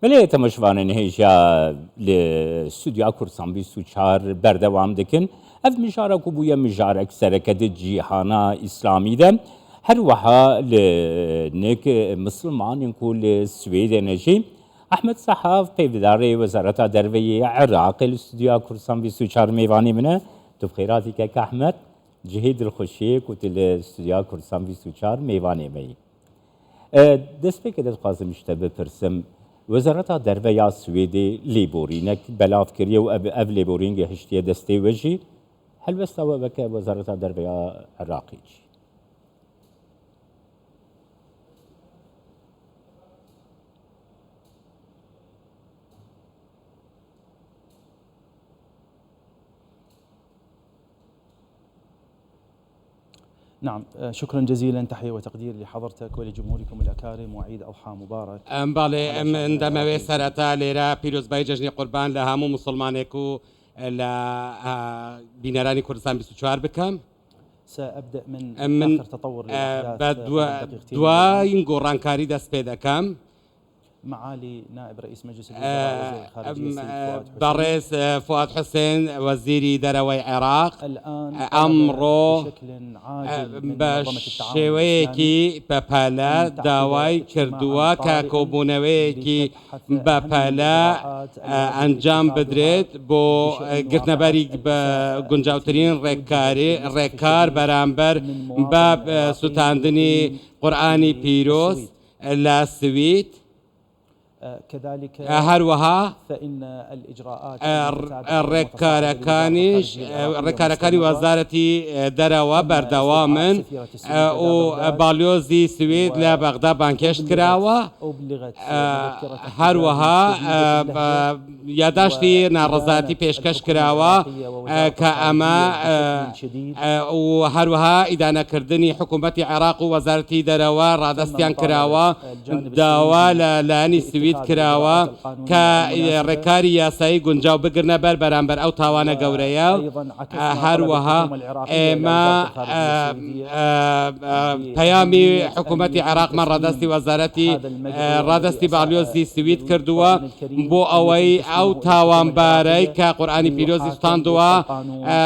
ولی تماشوان هیچا لستودیا کورسان 24 بردوام دکن اف مشارک بویا مشارک سرکت جهانا اسلامی ده هر وها لنك مسلمان كل سويد نجي احمد صحاف بيداري وزارة دروية عراق الاستوديو كورسان 24 ميواني منه تبخيراتك كاحمد جهيد الخشيك وتل الاستوديو كورسان 24 ميواني مي دست به کدت خواستم اشتبه پرسم وزارت درویه سویدی لیبورینک بلاف کریه و اف لیبورینگ هشتیه دسته وجی هل بس تو بک وزارت درویه عراقی نعم شكرا جزيلا تحية وتقدير لحضرتك ولجمهوركم الأكارم وعيد أضحى مبارك. بالي عندما سرتا ليرا بيروز باي ججني قربان لهامو مسلمانيكو لا بينراني كردستان 24 بكم. سأبدأ من آخر تطور للأحداث دواين قرانكاري دست بيدا كم معالي نائب رئيس مجلس الوزراء وزير الخارجية برئيس فؤاد حسين وزيري دروي عراق الآن أمره بشكل عاجل بشويكي ببالا داواي كردوا كاكوبونويكي ببالا أنجام بدريت بو قرتنباري بقنجاوترين ريكار برامبر باب ستاندني قرآني بيروس لا سويت كذلك هروها فإن الإجراءات الركاركاني وزارتي دروا بردوامن وباليوزي سويد لا بغداد بانكشت كراوا هروها ياداشتي نارزاتي بيشكش كراوا كأما وهروها إدانة كردني حكومة عراق ووزارتي دروا رادستيان كراوا داوا لاني سويد كراوا كركاري ياساي گونجاو بگرنه برامبر او تاوانه گوريا هروها ما پیامی حکومت عراق من رادستی وزارتی رادستی باليوزي سويد كردوا بو اوي او تاوان باري كقرآني بيروزي ستاندوا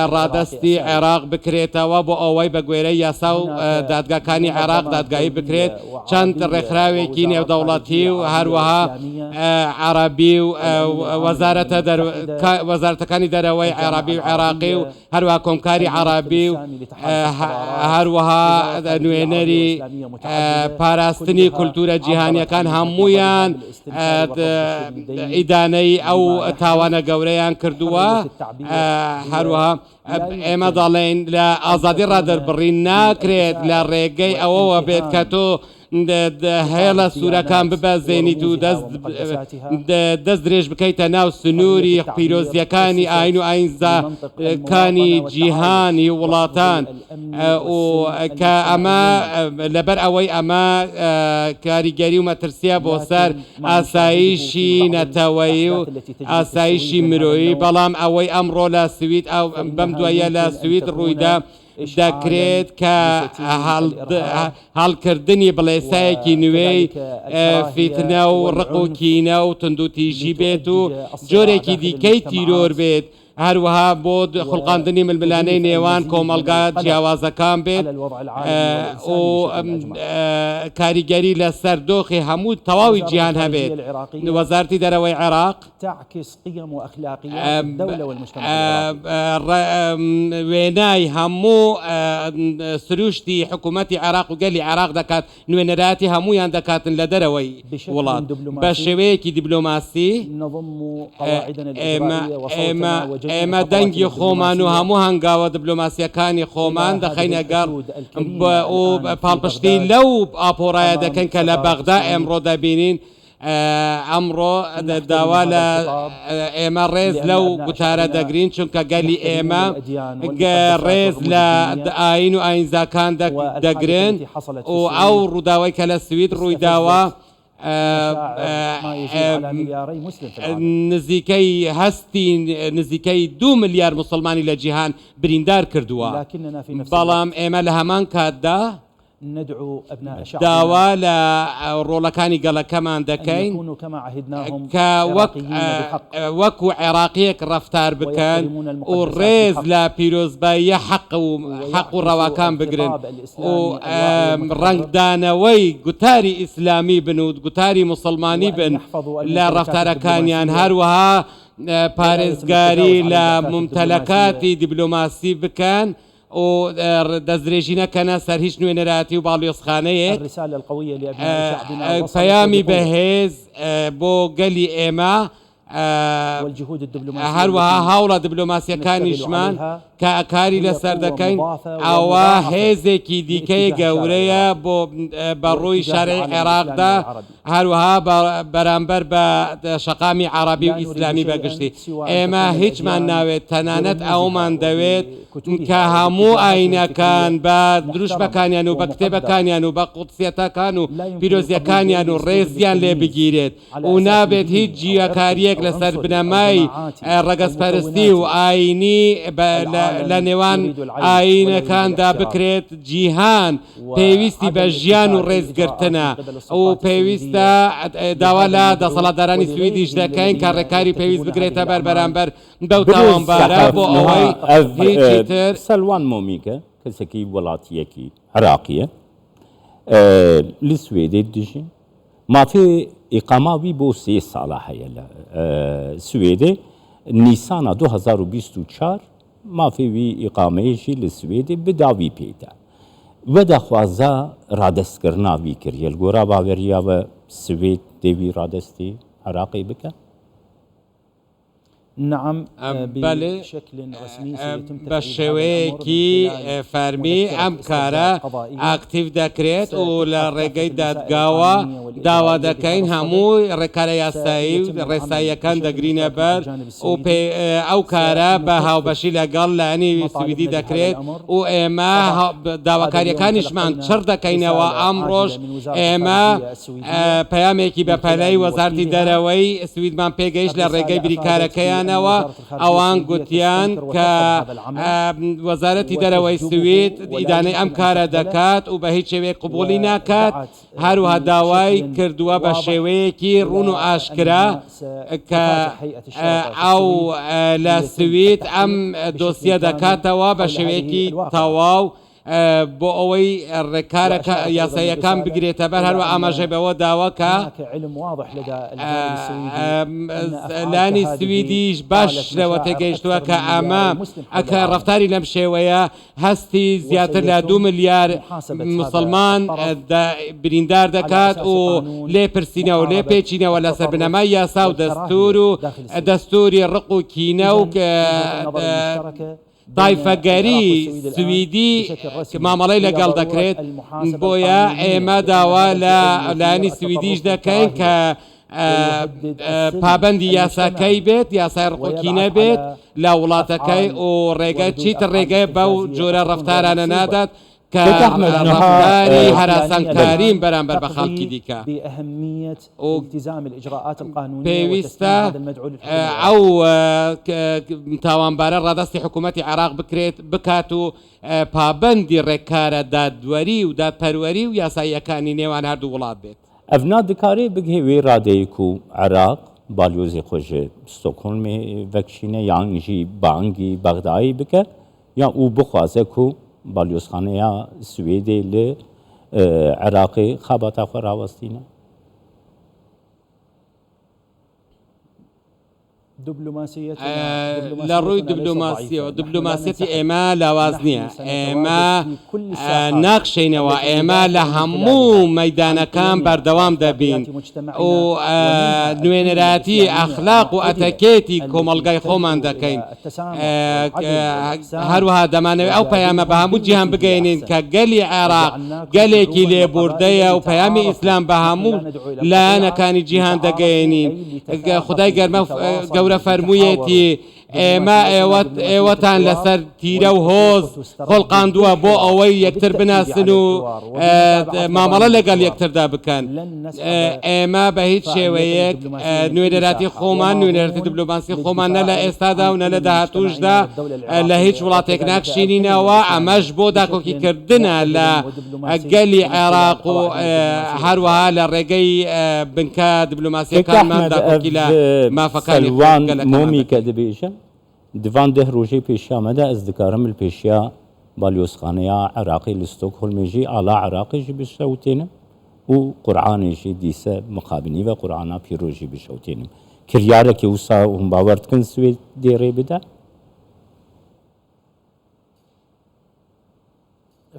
رادستی عراق بكريتا وبو اوي بگويري ياساو دادگاكاني عراق دادگاهي بكريت چند رخراوي كيني ودولتي هروها عربي وزارة كاني دروي عربي وعراقي هروها كومكاري عربي هروها نوينري باراستني كولتورة جهانية كان همويان إداني أو تاوانا قوريان كردوا هروها اما ضالين لا ازادي رادر برينا كريت لا ريغي او بيت كاتو هيلا سورة كان ببازيني تو دز دريج بكيتا ناو سنوري بيروزيا كاني اينو اينزا كاني جيهاني ولاتان وكاما لبر اوي اما كاريجاري ومترسيا بوسار اسايشي نتاوي اسايشي مروي بلام اوي امرو لا سويت او بمدويا لا سويت رويدا دەکرێت کە هەڵکردنی بڵێسایەکی نوێی فیتنە و ڕق و کینە و تندوتیژی بێت و جۆرێکی دیکەی تیرۆر بێت هەروەها بۆ خوڵقاندنی ململانەی نێوان کۆمەڵگا جیاوازەکان بێت و کاریگەری لەسەر دۆخی هەموو تەواوی جیهان هەبێت وەزارەتی دەرەوەی عێراق تعكس قيم وأخلاقيات الدولة والمجتمع وێنای هەموو سروشتی حکوومەتی عێراق و گەلی عێراق دەکات نوێنەراتی هەمویان دەکاتن لە دەرەوەی وڵات بە شێوەیەکی دیبلۆماسی ئێمە دەنگی خۆمان و هەموو هەنگاوە دیبلۆماسیەکانی خۆمان دەخەینە گەڕ و پاڵپشتی لەو ئاپۆڕایە دەکەن کە لە بەغدا ئێمڕۆ دەبینین ئەمڕۆ داوا لە ئێمە ڕێز لەو گوتارە دەگرین چونکە گەلی ئێمە ڕێز لە ئاین و ئاینزاکان دەگرن و ئەو ڕووداوای کە لە سوید ڕوویداوە نزیکەی 2 ملیار مسلمانی لە جیهان بریندار کردووە بەڵام ئێمە لە هەمان کاتدا ندعو أبناء شعبنا داوا لە ڕۆڵەکانی گەڵەکەمان أن دەکەین يكونوا كما عهدناهم کە عراقيين بحق وەکو عێراقیەک ڕەفتار بکەن و ڕێز لە پیرۆزباییە حەق و ڕەواکان بگرن و ڕنگدانەوەی گوتاری ئیسلامی بن و گوتاری مسلمانی بن لە ڕەفتارەکانیان هەروەها پارێزگاری لە ممتەلەکاتی دیبلۆماسی بکەن و دەستدرێژی نەکەنە سەر هیچ نوێنەراتی و باڵیۆزخانەیەک پەیامی بەهێز بۆ گەلی ئێمە هەروەها هاوڵە دیبلۆماسیەکانیشمان کە ئەکاری لەسەر دەکەین ئەوە هێزێکی دیکەی گەورەیە بۆ بەڕووی شارەی عێراقدا هەروەها بەرامبەر بە شەقامی عەرەبی و ئیسلامی بەگشتی ئێمە هیچمان ناوێت تەنانەت ئەومان دەوێت کە هەموو ئاینەکان بە دروشمەکانیان و بە کتێبەکانیان و بە قودسیەتەکان و پیرۆزیەکانیان و ڕێزیان لێ بگیرێت و نابێت هیچ جیاکاریەک لەسەر بنەمای ڕەگەزپەرستی و ئاینی لە نێوان ئاینەکاندا بکرێت جیهان پێویستی بە ژیان و ڕێزگرتنە و پێویستە داوا لە دەسەڵاتدارانی سویدیش دەکەین کە ڕێکاری پێویست بگرێتە بەرامبەر بەو تاوانبارە بۆ ئەوەی هیچی تر. سەلوان مۆمیکە کەسێکی وڵاتیەکی عراقیە لە سوێدێ دژین مافێ ئیقاماوی بۆ 3 ساڵە هەیە لە سوێدێ نیسانە 2024 مافێوی ئیقامەیەشی لە سوێدێ بداوی پێیدا وە دەخوازە ڕادەستکردناوی کردە گۆرا باوەریاوە سوێد دەوی ڕادەستی عراقی بکە. نعم بشكل رسمي بشويكي فارمي ام كارا اكتيف دكريت ولا ريغي دادغاوا داوا دكاين همو ركالا ياساي رسايا كان دغرينا بر او او كارا بهاو بشي لقال لاني سويدي دكريت و اما داوا كاريا كانش من شر دكاين و امروش اما بياميكي بپلاي وزارتي دروي سويد من بيگيش لريغي بريكارا كيان ئەوان گوتیان کە وەزارەتی دەرەوەی سوید ئیدانەی ئەم کارە دەکات و بە هیچ شێوەیە قبوڵی ناکات هەروەها داوای کردووە بە شێوەیەکی ڕوون و ئاشکرا کە ئەو لە سوید ئەم دۆسیە دەکاتەوە بە شێوەیەکی تەواو بۆ ئەوەی ڕێکارە یاساییەکان بگرێتە بەر هەروە ئاماژەی بەوە داواکە لانی سویدیش باش لەوە تێگەیشتووە کە ئەمە ئەکە ڕەفتاری لەم شێوەیە هەستی زیاتر لە 2 ملیار مسلمان بریندار دەکات و لێ پرسینەوە لێ پێچینەوە لەسەر بنەمای یاسا و دەستور و دەستوری ڕق و کینە و دایفەگەری سویدی مامەڵەی لەگەڵ دەکرێت بۆیە ئێمە داوا لە لایەنی سویدیش دەکەین کە پابەندی یاساکەی بێت یاسای ڕقوکینە بێت لە وڵاتەکەی و ڕێگە چیتر ڕێگەی بەو جۆرە ڕەفتارانە نادات کە ڕەفتاری هەراسانکاریم بەرامبەر بە خەڵکی دیکە پێویستە ئەو تاوانبارە ڕادەستی حکوومەتی عێراق بکات و پابەندی ڕێکارە دادوەری و دادپەروەری و یاساییەکانی نێوان هەردوو وڵات بێت. ئەڤنا دکارێ بگهێوێ ڕادەیەک و عێراق بالیۆزی خۆشە ستۆکۆلمێ vekşîne yan jî bangî Bexdayê bike ya û bixwaze ku balyozxaneya Swêdê li Iraqê xebata xwe rawestîne. لە ڕووی دیبلۆماسیەوە دیبلۆماسیەتی ئێمە لاواز نییە ئێمە ناخشینەوە ئێمە لە هەموو مەیدانەکان بەردەوام دەبین و نوێنەراتی ئەخلاق و ئەتەکێتی کۆمەڵگای خۆمان دەکەین هەروەها دەمانەوێت ئەو پەیامە بە هەموو جیهان بگەێنین کە گەلی عێراق گەلێکی لێبوردەیە و پەیامی ئیسلام بە هەموو لایەنەکانی جیهان دەگەێنین خودای گەرمە گەورە فەرموویەتی ئێمە ئێوەتان لەسەر تیرە و هۆز خۆڵقاندووە بۆ ئەوەی یەکتر بناسن و مامەڵە لەگەڵ یەکتردا بکەن. ئێمە بە هیچ شێوەیەک نوێنەراتی خۆمان نوێنەرەتی دیپلۆماسی خۆمان نە لە ئێستادا و نە لە داهاتووشدا لە هیچ وڵاتێک ناکشینینەوە. ئەمەش بۆ داکۆکیکردنە لە گەلی عێراق و هەروەها لە ڕێگەی بنکە دیپلۆماسیەکانمان داکۆکی لە مافەکانی مومی کە دەبێژە دیوان ده ڕۆژەی پێشیامەدا ئەس دەکارم پێشیا بالیۆسخانەیە عێراقی لە ستۆکهۆلمێژی ئالا عێراقیژی بشەوتێنم و قورعانێژی دیسە مقابنی و قورعانە پیرۆژی بشەوتێنم کریارێکی وسا هەم باوەڕ دکن سوێ دێڕێ بدە.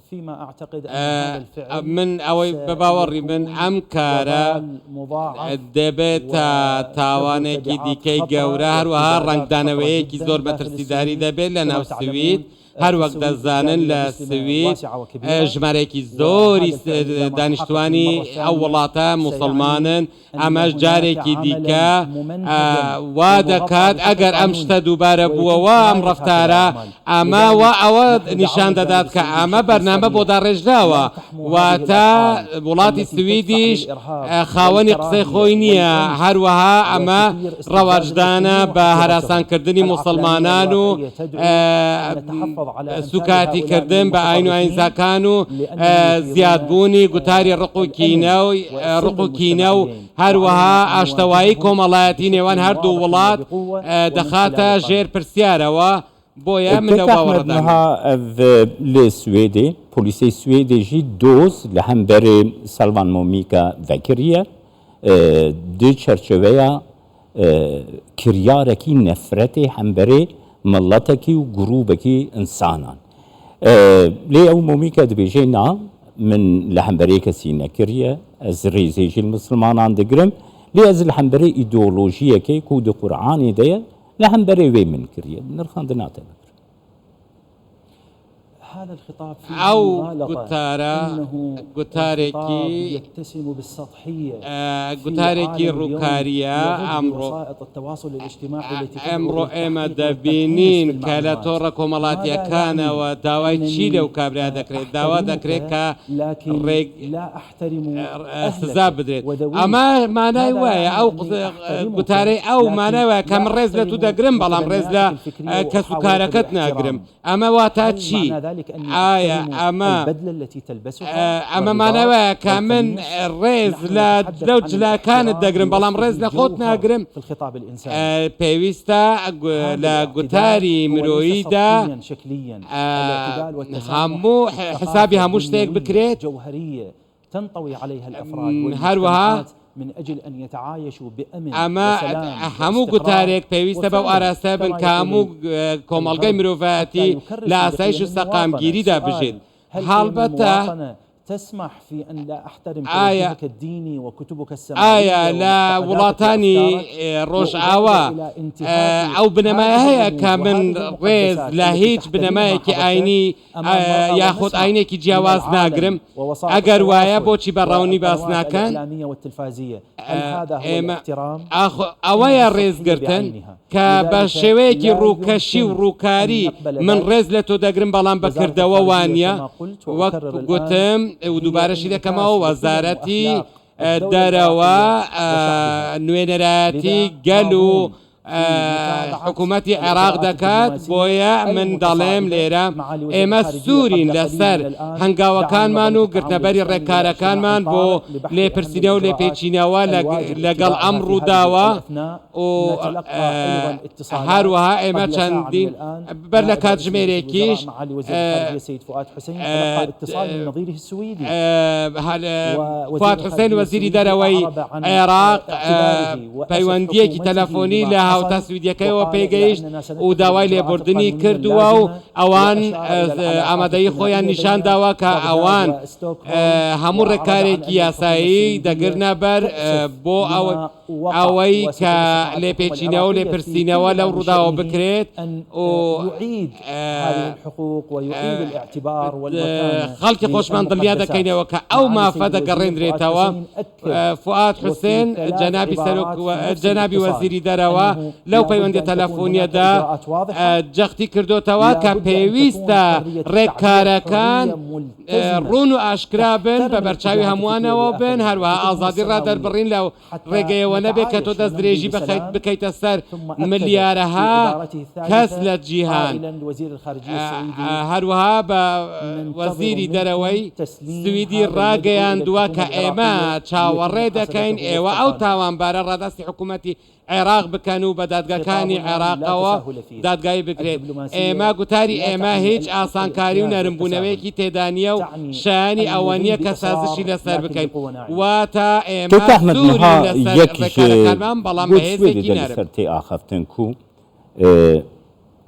فيما أعتقد أن هذا الفعل من ئەوەی بەباوەڕی من ئەم کارە دەبێت تاوانێکی دیکەی گەورە هەروەها ڕنگدانەوەیەکی زۆر مەترسیداری دەبێت لە ناو سوید. هەروەک دەزانن لە سوید ژمارەیەکی زۆری دانیشتوانی ئەو وڵاتە موسڵمانن. ئەمەش جارێکی دیکە وا دەکات ئەگەر ئەم شتە دووبارە بووەوە ئەم ڕەفتارە ئەمە ئەوە نیشان دەدات کە ئەمە بەرنامە بۆ داڕێژراوە واتە وڵاتی سویدیش خاوەنی قسەی خۆی نییە. هەروەها ئەمە ڕەواجدانە بە هەراسانکردنی موسڵمانان و سوکاتی کردن بە ئاین و ئاینزاکان و زیادبوونی گوتاری ڕق و کینە و هەروەها ئاشتەوایی کۆمەڵایەتی نێوان هەردوو وڵات دەخاتە ژێر پرسیارەوە. بۆیە من لە باوەڕدانها لێ سوێدێ پۆلیسەی سوێدێژی دۆز لە هەمبەرێ سەلمان مۆمیکە ڤەکریە دوێ چەرچەوەیە کریارێکی نەفرەتێ هەمبەرێ مڵەتێکی و گرووبێکی ئینسانان لێ ئەو مۆمیکە دەبێژێ نا من لە هەمبەرەیە کەسی نەکریە ئەز ڕێزێژی مسلمانان دەگرم لێ ئەز لە هەمبەرەی ئیدۆلۆژیەکەی کو دە قورعانی دەیە لە هەمبەرێ وێ من کریە نرخاندە ناتە هذا الخطاب أو قتاركي يتسم بالسطحية قتاركي روكاريا أمرو وسائط التواصل الاجتماعي التي أمرو إما دبينين كالا توركو مالاتيا كان وداوي تشيلي وكابريا دكري داوا دكري لكن لا أحترم سزا بدريت أما ما نايوايا أو قتاري أو ما نايوايا كم رزلة تدقرم بلام رزلة كسوكاركتنا أقرم أما واتاتشي البدلة التي تلبسها أما معناها كمن الرز لو جلا كانت دقرم بلام رز لخوتنا أقرم في الخطاب الإنساني بيويستا لا قتاري مرويدا شكليا همو حسابي هموش تيك بكريت جوهرية تنطوي عليها الأفراد هروها من أجل أن يتعايشوا بأمن أما همو قتاريك بيويستا بو أراستا بن كامو كومالغاي مروفاتي لا أسايش السقام جيريدا بجد هالبتا تسمح في أن لا أحترم توجهك الديني وكتبك السماوية لا ولاتاني روجعوا أو بنماية هي كمن ريز لا هيج بنماية كي عيني ياخد عيني كي جواز ناقرم أجر ويا بوشي براوني باسنا كان الإعلامية والتلفازية هذا هو الاحترام أويا ريز قرتن كبشويكي روكشي وروكاري من ريز لتو داقرم بلان بكردا ووانيا وقت قتم ودوبارەشی دەکەمەوە وەزارەتی دەرەوە نوێنەراتی گەل و حکوومەتی عێراق دەکات بۆیە من دەڵێم لێرە ئێمە سوورین لەسەر هەنگاوەکانمان و گرتنەبەری ڕێکارەکانمان بۆ لێپرسینە و لێپێچینەوە لەگەڵ ئەم ڕووداوە و هەروەها ئێمە چەندین بەر لە کاتژمێرێکیش فواد حوسێن وەزیری دەرەوەی عێراق پەیوەندیەکی تەلەفۆنی لە هاوتا سویدیەکەیەوە پێگەیشت و داوای لێبوردنی کردووە و ئەوان ئامادەی خۆیان نیشان داوە کە ئەوان هەموو ڕێکارێکی یاسایی دەگرنە بەر بۆ ئەوەی کە لێپێچینەوە و لێپرسینەوە لەو ڕووداوە بکرێت و خەڵکی خۆشمان دڵنیا دەکەینەوە کە ئەو مافە دەگەڕێنرێتەوە. فواد حوسێن جەنابی وەزیری دەرەوە لەو پەیوەندی تەلەفۆنیەدا جەختی کردوتەوە کە پێویستە ڕێککارەکان ڕوون و ئاشکرا بن بە بەرچاوی هەمووانەوە بن، هەروەها ئازادی ڕادەربڕین لەو ڕێگەیەوە نەبێت کە تۆ دەست درێژی بکەیتە سەر ملیارەها کەس لە جیهان. هەروەها بە وەزیری دەرەوەی سویدی ڕاگەیاندووە کە ئێمە چاوەڕێ دەکەین ئێوە ئەو تاوانبارە ڕاداستی حکوومەتی عێراق بکەن و بە دادگاکانی عێراقەوە دادگایی بکرێت. ئێمە گوتاری ئێمە هیچ ئاسانکاری و نەرمبوونەوەیەکی تێدانیە و شایانی ئەوە نییە کە سازشی لەسەر بکەین، واتە ئێمە سووریەکانمان بەڵام بەهێزێکی نەرم تێ ئاخەفتن و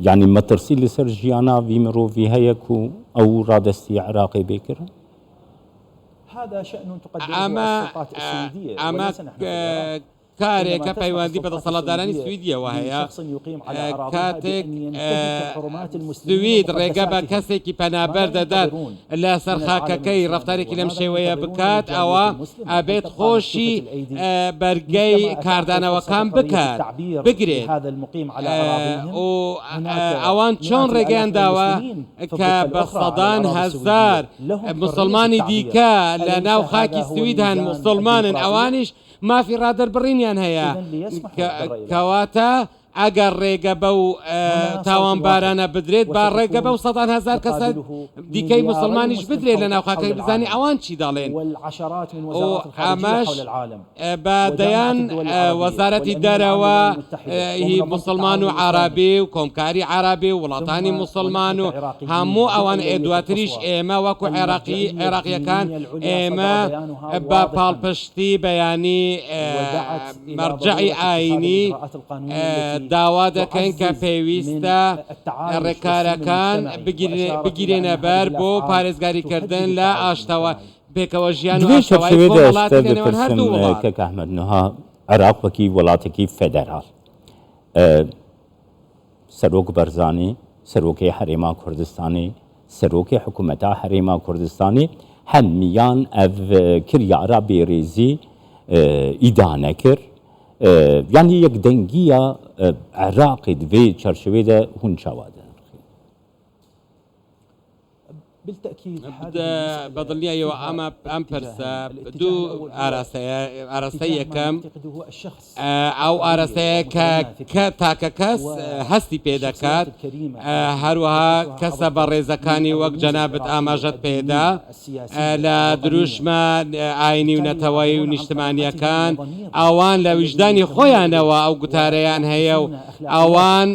یعنی مەترسی لەسەر ژیانە وی مرۆڤی هەیە و ئەو ڕادستی عێراقی بێکردن. ئەمە کارێکە پەیوەندی بە دەسەڵاتدارانی سویدیەوە هەیە. کاتێک سوید ڕێگە بە کەسێکی پەنابەر دەدات لە سەرخاکەکەی ڕەفتارێکی لەم شێوەیە بکات، ئەوە ئەبێت خۆشی بەرگەی کاردانەوەکان بکات بگرێت. ئەوان چۆن ڕێگەیان داوە کە بە سەدان هەزار مسلمانی دیکە لە ناو خاکی سوید هەن مسلمانن، ئەوانیش مافی ڕادەربڕینیان هەیە، کەواتە ئەگەر ڕێگە بە و تاوانبارانە بدرێت با ڕێگە بە و سەدان هەزار کەسە دیکەی مسلمانیش بدرێت لە ناوخاکەی بزانانی ئەوان چی دەڵێن. ئەمەش بە دەیان وەزارەتی دەرەوە هی مسلمان و عرابی و کۆمکاری عرابی و وڵاتانی مسلمان و هەموو ئەوان دواتریش ئێمە وەکو عێراقیەکان ئێمە بە پاڵپشتی بەیانی مەرجعی ئاینی داوا دەکەین کە پێویستە ڕێکارەکان بگیرێنە بەر بۆ پارێزگاریکردن لە ئاشتەوە پێکەوە ژیان و ئاشتەوایی وڵاتێنەوەن هەردوو وڵات. کە ئەحمەد نوها عێراق وەکی وڵاتێکی فێدەرال، سەرۆک بەرزانی سەرۆکی هەرێما کوردستانی سەرۆکی حکوومەتە هەرێما کوردستانی هەمیان ئەڤ کریارە بێڕێزی ئیدانە کرد. یعنی یەک دەنگیە عێراقی دوێ چەرشەوێدا هون چاوادە. بەدڵنیایەوە ئەم پرسە دوو ئاراستەی یەکەم ئەو ئاراستەیە کە تاکە کەس هەستی پێ دەکات، هەروەها کەسە بە ڕێزەکانی وەک جەنابەت ئاماژەت پێدا لە دروشمە ئاینی و نەتەوەی و نیشتمانیەکان، ئەوان لە ویژدانی خۆیانەوە ئەو گوتارەیان هەیە و ئەوان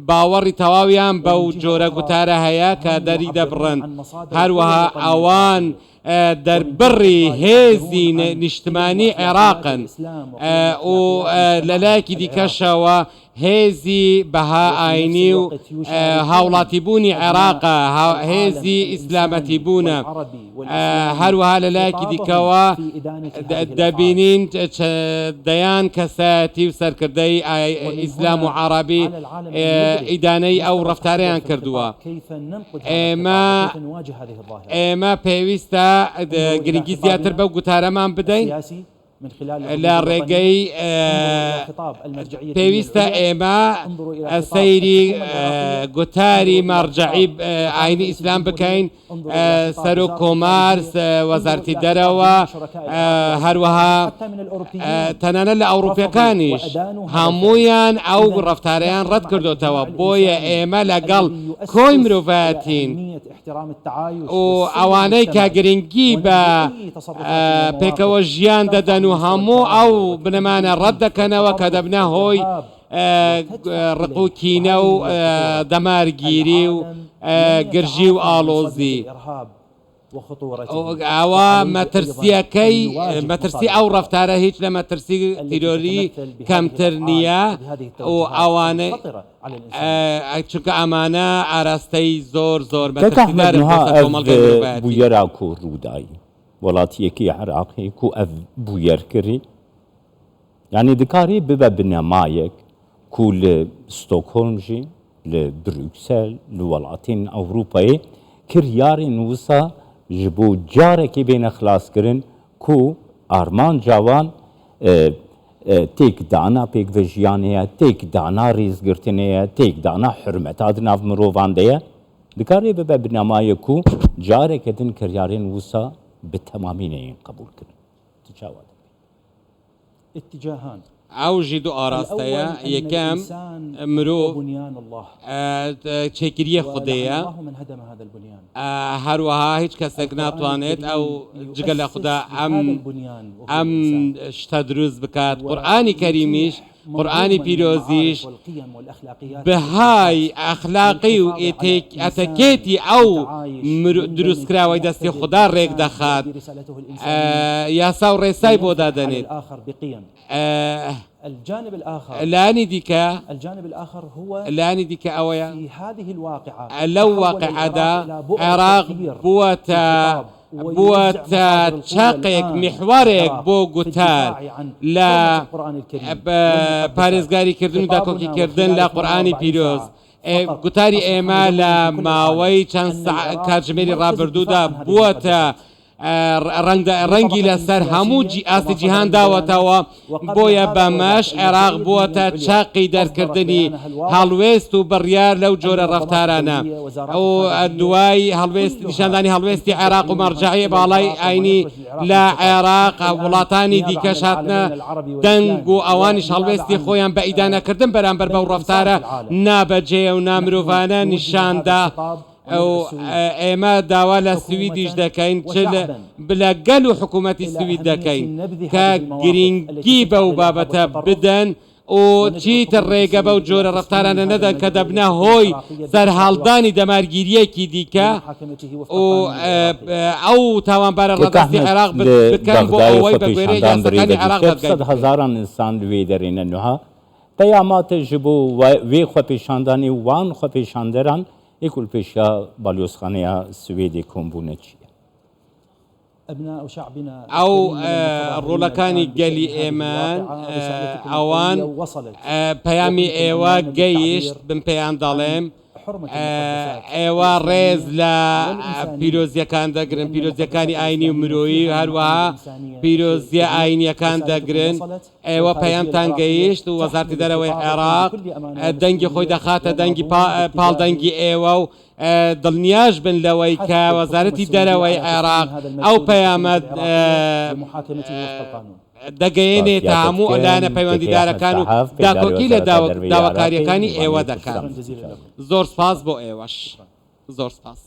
باوەڕی تەواویان بەو جۆرە گوتارە هەیە کە دەری دەبڕن. هەروەها ئەوان دەربڕی هێزی نیشتمانی عێراقن و لەلایەکی دیکەشەوە هێزی بەها ئاینی و هاوڵاتیبوونی عێراقە، هێزی ئیسلامەتی بوونە. هەروەها لەلایەکی دیکەوە دەبینین دەیان کەسایەتی و سەرکردەی ئیسلام و عەرەبی ئیدانەی ئەو ڕەفتارەیان کردووە. ئێمە پێویستە گرنگی زیاتر بەو گوتارەمان بدەین لە ڕێگەی پێویستە ئێمە سەیری گوتاری مەرجعی ئاینی ئیسلام بکەین، سەر و کۆمار وەزارەتی دەرەوە، هەروەها تەنانەت لە ئەوروپیەکانیش هەموویان ئەو ڕەفتارەیان ڕەت کردوتەوە. بۆیە ئێمە لەگەڵ کۆی مرۆڤایەتین و ئەوانەی کە گرنگی بە پێکەوە ژیان دەدەن و هەموو ئەو بنەمانە ڕەت دەکەنەوە کە دەبنە هۆی ڕقوکینە و دەمارگیری و گرژی و ئاڵۆزی. ئەوە مەترسی ئەو ڕەفتارە هیچ لە مەترسی تیرۆری کەمتر نییە و ئەوانە چونکە ئەمانە ئاراستەی زۆر بویەراک و ڕوودایی وڵاتیەکی عێراقی و ئەv بویەرکردی، یعنی دکاری ببە بنەمایەک کو لە ستۆکهۆلمژی لە بروکسل لە وڵاتین ئەوروپایê kiryarê nivîsa ji bo carekê bêne xilaskirin ku armanca wan تێکدانا پێکڤژیانەیە تێکدانا ڕێزگرتنەیە تێکدانا حرمەتات ناو مرۆڤاندەیە دکارێ ببە بنەمایەک و جارێکەدن کردارێن وسا بە تەمامینەیەن قبول کرد چاوە اتجاهان ئەو ژی دوو ئاراستەیە یەکەم مرۆڤ چێگیریە خودەیە هەروەها هیچ کەسێک ناتوانێت ئەو جگە لە خوددا ئەم شتە دروست بکات قورئانی کەریمیش قورئانی پیرۆزیش بەهای ئەخلاقی و ئەتەکێتی ئەو دروستکراوەی دەستی خوددا ڕێک دەخات یاسا و ڕێسای بۆ دادەنێت الجانب الآخر لانی دیکە الجانب الآخر هو لانی دیکە ئەوەیە في هذه الواقعة لەو واقعەدا عێراق بووەتە چاقێک میحوارێک بۆ گوتار لە پارێزگاریکردن و داکۆکیکردن لە قورئانی پیرۆز گوتاری ئێمە لە ماوەی چەند کاتژمێری ڕابردوودا بووەتە ڕەنگی لەسەر هەموو ئاستی جیهان داوەتەوە بۆیە بەمەش عێراق بووەتە چاقی دەرکردنی هەڵوێست و بڕیار لەو جۆرە ڕەفتارانە ئەو دوای هەڵوێست نیشاندانی هەڵوێستی عێراق و مەرجەعیە باڵای ئاینی لە عێراق وڵاتانی دیکەش هاتنە دەنگ و ئەوانیش هەڵوێستی خۆیان بە ئیدانەکردن بەرامبەر بەو ڕەفتارە نابەجێ و نامرۆڤانە نیشاندا ئەو ئێمە داوا لە سویدیش دەکەین لەگەل و حکوومەتی سوید دەکەین کە گرنگی بەو بابەتە بدەن و چیتر ڕێگە بەو جۆرە ڕەفتارانە نەدەن کە دەبنە هۆی سەرهەڵدانی دەمارگیریەکی دیکە و ئەو تاوانبارە ڕەدەستی عێراق بکەن بۆ ئەوەی بە گوێرەی یاساکانی عێراق دەگەین هەزاران ئینسان لێ دەرێنە نوها پەیاماتە ji bo vê xwepêşandanê wan xwepêşanderan êkul pêşa balyozxaneya Swêdê kombûne çi ye ئەو ڕوولەکانی گەلی ئێمان ئەوان پەیامی ئێوە گەیشت بم پێیان دەڵێم ئێوە ڕێز لە پیرۆزیەکان دەگرن پیرۆزیەکانی ئاینی و مرۆیی هەروەها پیرۆزیە ئاینیەکان دەگرن ئێوە پەیامتان گەیشت و وەزارەتی دەرەوەی عێراق دەنگی خۆی دەخاتە دەنگی پاڵدەنگی ئێوە و دڵنیاش بن لەوەی کە وەزارەتی دەرەوەی عێراق ئەو پەیامە دەگەیەنێتە هەموو ئەلایەنە پەیوەندیدارەکان و داکۆکی لە داواکاریەکانی ئێوە دەکات زۆر سپاس بۆ ئێوەش زۆر سپاس